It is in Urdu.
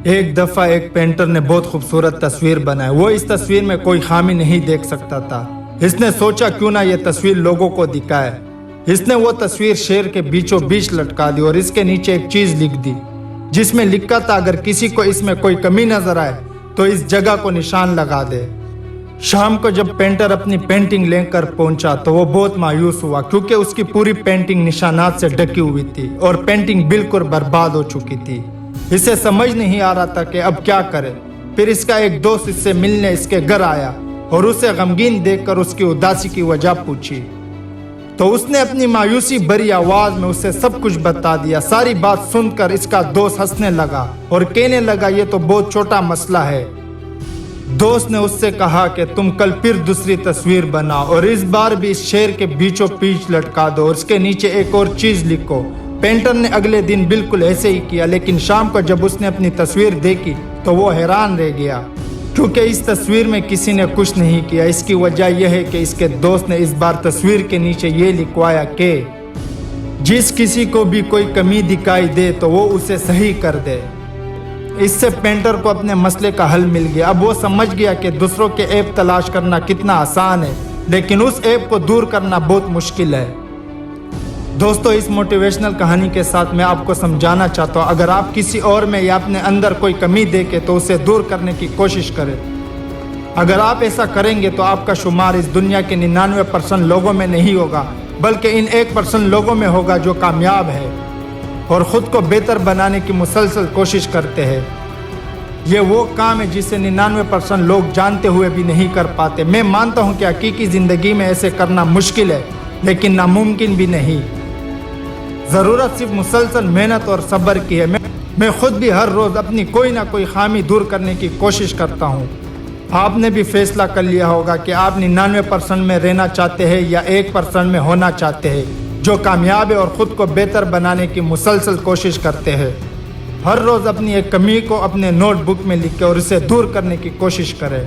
ایک دفعہ ایک پینٹر نے بہت خوبصورت تصویر بنائی۔ وہ اس تصویر میں کوئی خامی نہیں دیکھ سکتا تھا۔ اس نے سوچا کیوں نہ یہ تصویر لوگوں کو دکھائے۔ اس نے وہ تصویر شہر کے بیچوں بیچ لٹکا دی اور اس کے نیچے ایک چیز لکھ دی جس میں لکھا تھا اگر کسی کو اس میں کوئی کمی نظر آئے تو اس جگہ کو نشان لگا دے۔ شام کو جب پینٹر اپنی پینٹنگ لے کر پہنچا تو وہ بہت مایوس ہوا کیونکہ اس کی پوری پینٹنگ نشانات سے ڈکی ہوئی تھی اور پینٹنگ بالکل برباد ہو چکی تھی۔ اسے سمجھ نہیں آ رہا تھا کہ اب کیا کرے۔ پھر اس کا ایک دوست اس سے ملنے اس کے گھر آیا اور اسے غمگین دیکھ کر اس کی اداسی کی وجہ پوچھی تو اس نے اپنی مایوسی بھری آواز میں اسے سب کچھ بتا دیا۔ ساری بات سن کر اس کا دوست ہنسنے لگا اور کہنے لگا یہ تو بہت چھوٹا مسئلہ ہے۔ دوست نے اس سے کہا کہ تم کل پھر دوسری تصویر بناؤ اور اس بار بھی اس شہر کے بیچوں بیچ لٹکا دو اور اس کے نیچے ایک اور چیز لکھو۔ پینٹر نے اگلے دن بالکل ایسے ہی کیا، لیکن شام کو جب اس نے اپنی تصویر دیکھی تو وہ حیران رہ گیا کیونکہ اس تصویر میں کسی نے کچھ نہیں کیا۔ اس کی وجہ یہ ہے کہ اس کے دوست نے اس بار تصویر کے نیچے یہ لکھوایا کہ جس کسی کو بھی کوئی کمی دکھائی دے تو وہ اسے صحیح کر دے۔ اس سے پینٹر کو اپنے مسئلے کا حل مل گیا۔ اب وہ سمجھ گیا کہ دوسروں کے عیب تلاش کرنا کتنا آسان ہے لیکن اس عیب کو دور کرنا بہت مشکل ہے۔ دوستو، اس موٹیویشنل کہانی کے ساتھ میں آپ کو سمجھانا چاہتا ہوں اگر آپ کسی اور میں یا اپنے اندر کوئی کمی دیکھیں تو اسے دور کرنے کی کوشش کریں۔ اگر آپ ایسا کریں گے تو آپ کا شمار اس دنیا کے 99% لوگوں میں نہیں ہوگا بلکہ ان 1% لوگوں میں ہوگا جو کامیاب ہے اور خود کو بہتر بنانے کی مسلسل کوشش کرتے ہیں۔ یہ وہ کام ہے جسے 99% لوگ جانتے ہوئے بھی نہیں کر پاتے۔ میں مانتا ہوں کہ حقیقی زندگی میں ایسے کرنا مشکل ہے لیکن ناممکن بھی نہیں۔ ضرورت صرف مسلسل محنت اور صبر کی ہے۔ میں خود بھی ہر روز اپنی کوئی نہ کوئی خامی دور کرنے کی کوشش کرتا ہوں۔ آپ نے بھی فیصلہ کر لیا ہوگا کہ آپ 99% میں رہنا چاہتے ہیں یا 1% میں ہونا چاہتے ہیں جو کامیاب ہے اور خود کو بہتر بنانے کی مسلسل کوشش کرتے ہیں۔ ہر روز اپنی ایک کمی کو اپنے نوٹ بک میں لکھیں اور اسے دور کرنے کی کوشش کریں۔